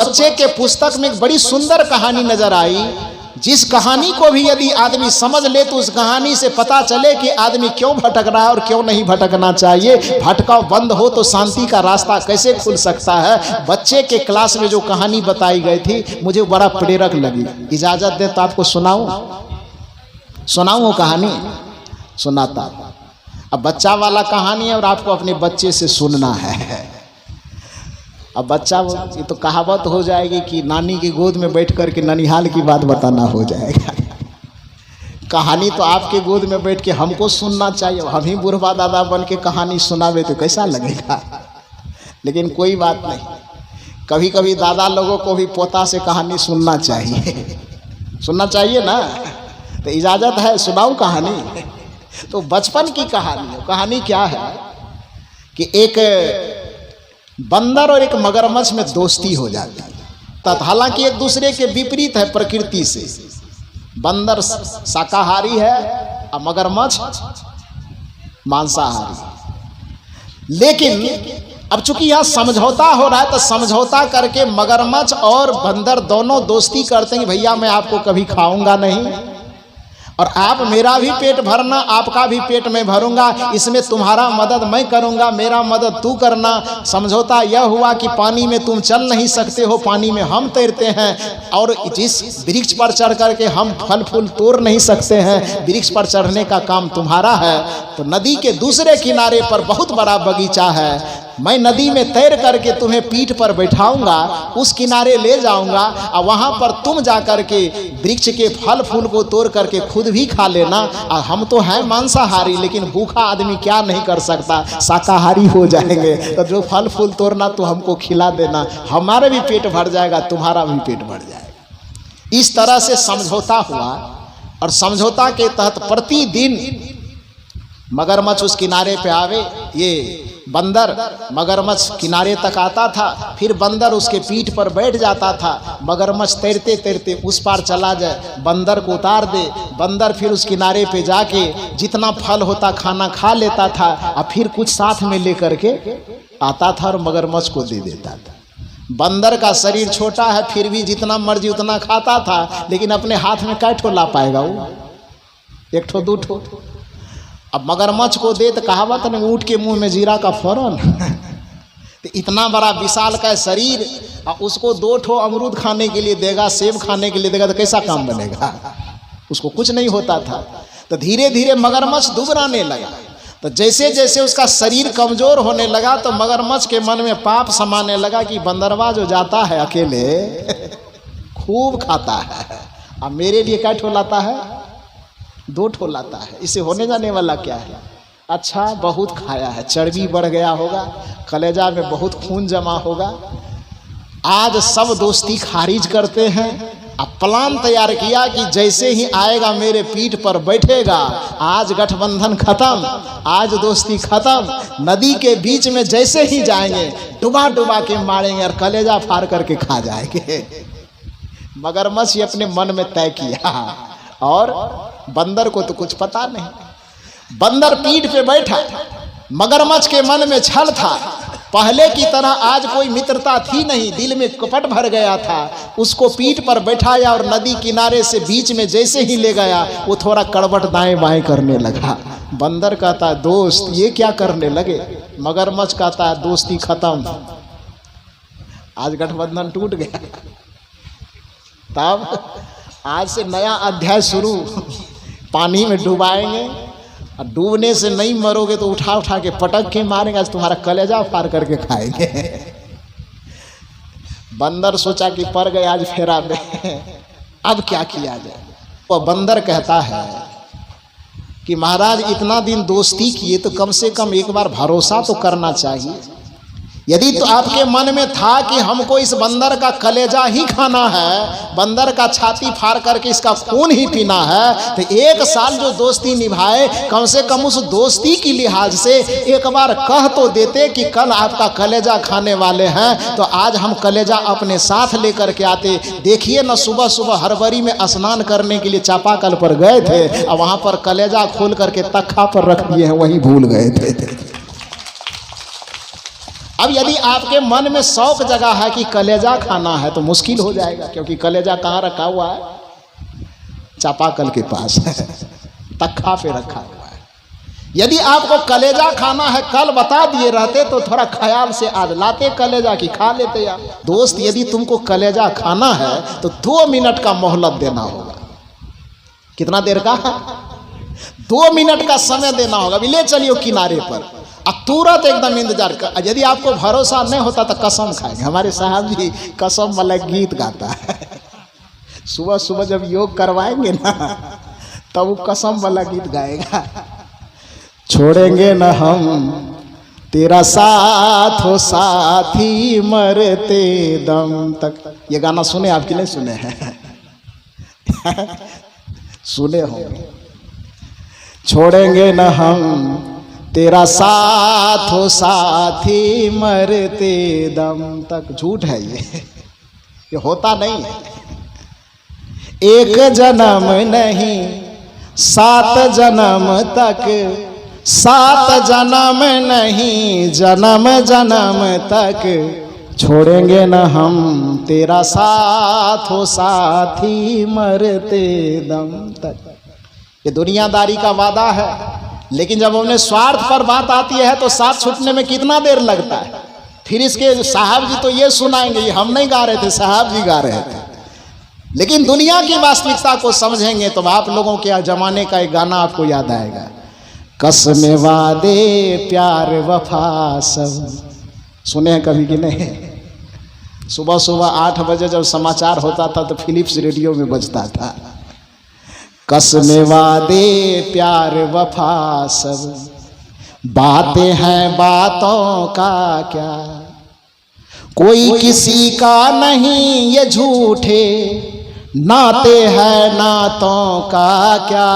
बच्चे के पुस्तक में एक बड़ी सुंदर कहानी नजर आई, जिस कहानी को भी यदि आदमी समझ ले तो उस कहानी से पता चले कि आदमी क्यों भटक रहा है और क्यों नहीं भटकना चाहिए। भटकाव बंद हो तो शांति का रास्ता कैसे खुल सकता है। बच्चे के क्लास में जो कहानी बताई गई थी मुझे बड़ा प्रेरक लगी। इजाजत दे तो आपको सुनाऊं वो कहानी। सुनाता। अब बच्चा वाला कहानी है और आपको अपने बच्चे से सुनना है। अब बच्चा, ये तो कहावत हो जाएगी कि नानी की गोद में बैठ कर के ननिहाल की बात बताना हो जाएगा। कहानी तो आपके गोद में बैठ के हमको सुनना चाहिए। हम ही बुढ़वा दादा बन के कहानी सुनावे तो कैसा लगेगा। लेकिन कोई बात नहीं, कभी कभी दादा लोगों को भी पोता से कहानी सुनना चाहिए। सुनना चाहिए ना। तो इजाज़त है, सुनाऊं कहानी। तो बचपन की कहानी क्या है कि एक बंदर और एक मगरमच्छ में दोस्ती हो जाती है। हालांकि एक दूसरे के विपरीत है प्रकृति से। बंदर शाकाहारी है और मगरमच्छ मांसाहारी। लेकिन अब चूंकि यहाँ समझौता हो रहा है तो समझौता करके मगरमच्छ और बंदर दोनों दोस्ती करते हैं कि भैया मैं आपको कभी खाऊंगा नहीं और आप मेरा भी पेट भरना, आपका भी पेट मैं भरूंगा। इसमें तुम्हारा मदद मैं करूंगा, मेरा मदद तू करना। समझौता यह हुआ कि पानी में तुम चल नहीं सकते हो, पानी में हम तैरते हैं। और जिस वृक्ष पर चढ़ करके हम फल फूल तोड़ नहीं सकते हैं, वृक्ष पर चढ़ने का काम तुम्हारा है। तो नदी के दूसरे किनारे पर बहुत बड़ा बगीचा है, मैं नदी में तैर करके तुम्हें पीठ पर बैठाऊंगा, उस किनारे ले जाऊंगा और वहां पर तुम जाकर के वृक्ष के फल फूल को तोड़ करके खुद भी खा लेना। और हम तो हैं मांसाहारी, लेकिन भूखा आदमी क्या नहीं कर सकता, शाकाहारी हो जाएंगे। तो जो फल फूल तोड़ना तो हमको खिला देना, हमारा भी पेट भर जाएगा, तुम्हारा भी पेट भर जाएगा। इस तरह से समझौता हुआ और समझौता के तहत प्रतिदिन मगरमच्छ उस किनारे पे आवे, ये बंदर मगरमच्छ किनारे तक आता था, फिर बंदर उसके पीठ पर बैठ जाता था। मगरमच्छ तैरते तैरते उस पार चला जाए, बंदर को उतार दे। बंदर फिर उस किनारे पे जाके जितना फल होता खाना खा लेता था और फिर कुछ साथ में लेकर के आता था और मगरमच्छ को दे देता था। बंदर का शरीर छोटा है, फिर भी जितना मर्जी उतना खाता था, लेकिन अपने हाथ में कै ठो ला पाएगा वो, एक ठो दो ठो। अब मगरमच्छ को दे तो कहावत न ऊँट के मुंह में जीरा का फौरन। तो इतना बड़ा विशाल का शरीर और उसको दो ठो अमरूद खाने के लिए देगा, सेब खाने के लिए देगा, तो कैसा काम बनेगा। उसको कुछ नहीं होता था। तो धीरे धीरे मगरमच्छ दुबराने लगा। तो जैसे जैसे उसका शरीर कमजोर होने लगा तो मगरमच्छ के मन में पाप समाने लगा कि बंदरवा जो जाता है अकेले खूब खाता है और मेरे लिए क्या ठो लाता है, दो ठो लाता है। इसे होने जाने वाला क्या है। अच्छा बहुत खाया है, चर्बी बढ़ गया होगा, कलेजा में बहुत खून जमा होगा। आज सब दोस्ती खारिज करते हैं। अब प्लान तैयार किया कि जैसे ही आएगा मेरे पीठ पर बैठेगा, आज गठबंधन खत्म, आज दोस्ती खत्म। नदी के बीच में जैसे ही जाएंगे डुबा डुबा के मारेंगे और कलेजा फाड़ करके खा जाएंगे। मगरमच्छ अपने मन में तय किया और बंदर को तो कुछ पता नहीं। बंदर पीठ पे बैठा, मगरमच्छ के मन में छल था। पहले की तरह आज कोई मित्रता थी नहीं, दिल में कपट भर गया था। उसको पीठ पर बैठाया और नदी किनारे से बीच में जैसे ही ले गया वो थोड़ा कड़वट दाएं बाएं करने लगा। बंदर कहता है दोस्त ये क्या करने लगे। मगरमच्छ कहता है दोस्ती खत्म, आज गठबंधन टूट गया। तब आज से नया अध्याय शुरू। पानी में डुबाएंगे और डूबने से नहीं मरोगे तो उठा उठा के पटक के मारेंगे, आज तुम्हारा कलेजा फाड़ करके खाएंगे। बंदर सोचा कि पड़ गए आज फेरा में, अब क्या किया जाए। वो बंदर कहता है कि महाराज इतना दिन दोस्ती किए तो कम से कम एक बार भरोसा तो करना चाहिए। यदि तो आपके मन में था कि हमको इस बंदर का कलेजा ही खाना है, बंदर का छाती फाड़ करके इसका खून ही पीना है, तो एक साल जो दोस्ती निभाए कम से कम उस दोस्ती की लिहाज से एक बार कह तो देते कि कल आपका कलेजा खाने वाले हैं, तो आज हम कलेजा अपने साथ लेकर के आते। देखिए न, सुबह सुबह हरबरी में स्नान करने के लिए चापाकल पर गए थे और वहाँ पर कलेजा खोल करके तख्ता पर रख दिए हैं, वहीं भूल गए थे। अब यदि आपके मन में शौक जगह है कि कलेजा खाना है तो मुश्किल हो जाएगा, क्योंकि कलेजा कहाँ रखा हुआ है? चापाकल के पास है, तख्ता पे रखा हुआ है। यदि आपको कलेजा खाना है, कल बता दिए रहते तो थोड़ा ख्याल से आज लाते कलेजा की खा लेते यार। दोस्त, यदि तुमको कलेजा खाना है तो 2 मिनट का मोहलत देना होगा। कितना देर का? 2 मिनट का समय देना होगा। अभी ले चलियो किनारे पर, अब तुरंत एकदम इंतजार कर। यदि आपको भरोसा नहीं होता तो कसम खाएंगे। हमारे साहब जी कसम वाला गीत गाता है। सुबह सुबह जब योग करवाएंगे ना तब वो कसम वाला गीत गाएगा। छोड़ेंगे न हम तेरा साथ हो साथी मरते दम तक। ये गाना सुने आपकी नहीं सुने हैं? सुने होंगे। छोड़ेंगे न हम तेरा साथ हो साथी मरते दम तक। झूठ है ये होता नहीं है। 1 जन्म नहीं 7 जन्म तक, 7 जन्म नहीं जन्म जन्म तक छोड़ेंगे न हम तेरा साथ हो साथी मरते दम तक। ये दुनियादारी का वादा है, लेकिन जब हमने स्वार्थ पर बात आती है तो साथ छूटने में कितना देर लगता है। फिर इसके साहब जी तो ये सुनाएंगे, ये हम नहीं गा रहे थे, साहब जी गा रहे थे। लेकिन दुनिया की वास्तविकता को समझेंगे तो आप लोगों के जमाने का एक गाना आपको याद आएगा, कसमें वादे प्यार वफा सब। सुने हैं कभी कि नहीं? सुबह सुबह 8 बजे जब समाचार होता था तो फिलिप्स रेडियो में बजता था, कसमें वादे प्यार वफा सब, बातें हैं बातों का क्या, कोई किसी का नहीं ये झूठे, नाते हैं नातों का क्या,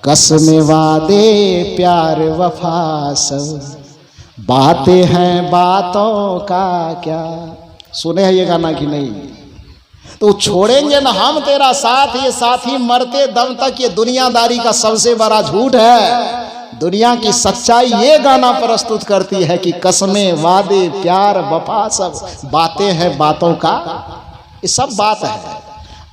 कसमें वादे प्यार वफा सब, बातें हैं बातों का क्या। सुने हैं ये गाना कि नहीं? तो छोड़ेंगे ना हम तेरा साथ, ये साथी मरते दम तक, ये दुनियादारी का सबसे बड़ा झूठ है। दुनिया की सच्चाई ये गाना प्रस्तुत करती है कि कसमें वादे प्यार वफा सब, बातें हैं बातों का, ये सब बात है।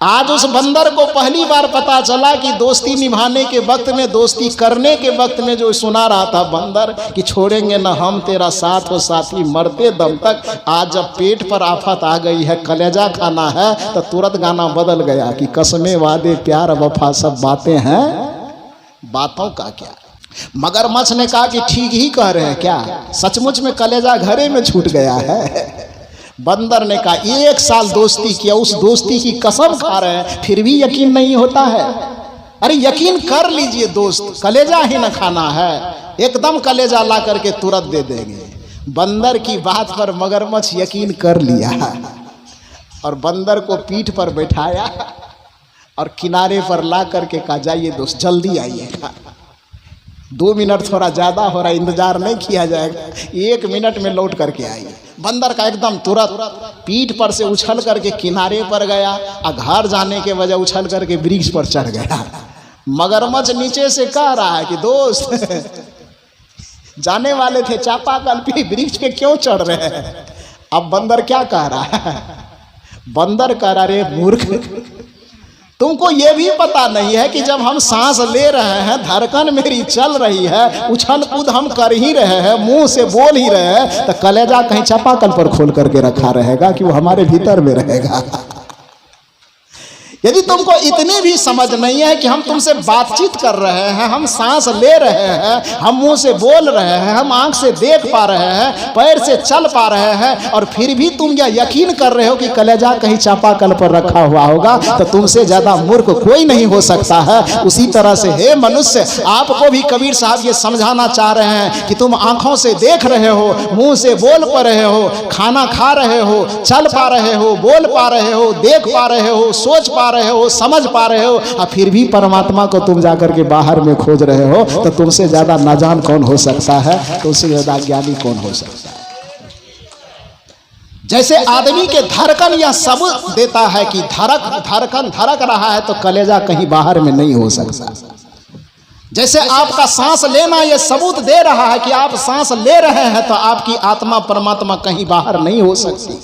आज उस बंदर को पहली बार पता चला कि दोस्ती निभाने के वक्त में, दोस्ती करने के वक्त में जो सुना रहा था बंदर कि छोड़ेंगे न हम तेरा साथ हो साथी मरते दम तक, आज जब पेट पर आफत आ गई है, कलेजा खाना है, तो तुरंत गाना बदल गया कि कसमें वादे प्यार वफा सब, बातें हैं बातों का क्या। मगरमच्छ ने कहा कि ठीक ही कह रहे हैं क्या, सचमुच में कलेजा घरे में छूट गया है। बंदर ने कहा 1 साल दोस्ती किया, उस दोस्ती की कसम खा रहे हैं, फिर भी यकीन नहीं होता है। अरे यकीन कर लीजिए दोस्त, कलेजा ही न खाना है, एकदम कलेजा ला करके तुरंत दे देंगे। बंदर की बात पर मगरमच्छ यकीन कर लिया और बंदर को पीठ पर बैठाया और किनारे पर ला करके कहा जाइए दोस्त जल्दी आइएगा। 2 मिनट थोड़ा ज़्यादा हो रहा, इंतजार नहीं किया जाएगा, 1 मिनट में लौट करके आइए। बंदर का एकदम तुरंत पीठ पर से उछल करके किनारे पर गया और घर जाने के वजह उछल करके वृक्ष पर चढ़ गया। मगरमच्छ नीचे से कह रहा है कि दोस्त जाने वाले थे चापाकल पे, वृक्ष पे क्यों चढ़ रहे हैं? अब बंदर क्या कह रहा है? बंदर कह रहा, रे मूर्ख, तुमको ये भी पता नहीं है कि जब हम सांस ले रहे हैं, धड़कन मेरी चल रही है, उछल कूद हम कर ही रहे हैं, मुंह से बोल ही रहे हैं, तो कलेजा कहीं चापाकल पर खोल करके रखा रहेगा कि वो हमारे भीतर में रहेगा। यदि तुमको इतनी भी समझ नहीं है कि हम तुमसे बातचीत कर रहे हैं, हम सांस ले रहे हैं, हम मुंह से बोल रहे हैं, हम आंख से देख पा रहे हैं, पैर से चल पा रहे हैं, और फिर भी तुम यह यकीन कर रहे हो कि कलेजा कहीं चापाकल पर रखा हुआ होगा, तो तुमसे ज्यादा मूर्ख कोई नहीं हो सकता है। उसी तरह से हे मनुष्य, आपको भी कबीर साहब ये समझाना चाह रहे हैं कि तुम आंखों से देख रहे हो, मुंह से बोल पा रहे हो, खाना खा रहे हो, चल पा रहे हो, बोल पा रहे हो, देख पा रहे हो, सोच पा रहे हो, समझ पा रहे हो, और फिर भी परमात्मा को तुम जाकर के बाहर में खोज रहे हो, तो तुमसे ज्यादा नाजान कौन हो सकता है? तुमसे ज्यादा ज्ञानी कौन हो सकता है? जैसे आदमी के धड़कन यह सबूत देता है कि धड़कन धड़क रहा है, तो कलेजा कहीं बाहर में नहीं हो सकता। जैसे आपका सांस लेना ये सबूत दे रहा है कि आप सांस ले रहे हैं, तो आपकी आत्मा परमात्मा कहीं बाहर नहीं हो सकती।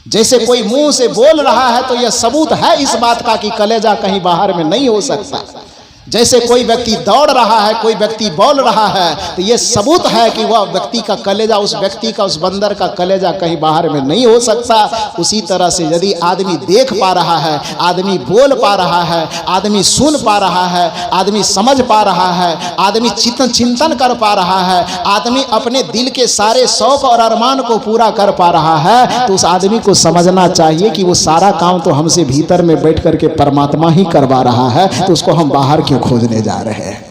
जैसे कोई मुंह से बोल रहा है तो यह सबूत है इस बात का कि कलेजा कहीं बाहर में नहीं हो सकता। जैसे कोई व्यक्ति दौड़ रहा है, कोई व्यक्ति बोल रहा है, तो यह सबूत है कि वह व्यक्ति का कलेजा, उस व्यक्ति का, उस बंदर का कलेजा कहीं बाहर में नहीं हो सकता। उसी तरह से यदि आदमी देख पा रहा है, आदमी बोल पा रहा है, आदमी सुन पा रहा है, आदमी समझ पा रहा है, आदमी चिंतन कर पा रहा है, आदमी अपने दिल के सारे शौक और अरमान को पूरा कर पा रहा है, तो उस आदमी को समझना चाहिए कि वो सारा काम तो हमसे भीतर में बैठ करके परमात्मा ही करवा रहा है, तो उसको हम बाहर क्यों खोजने जा रहे हैं।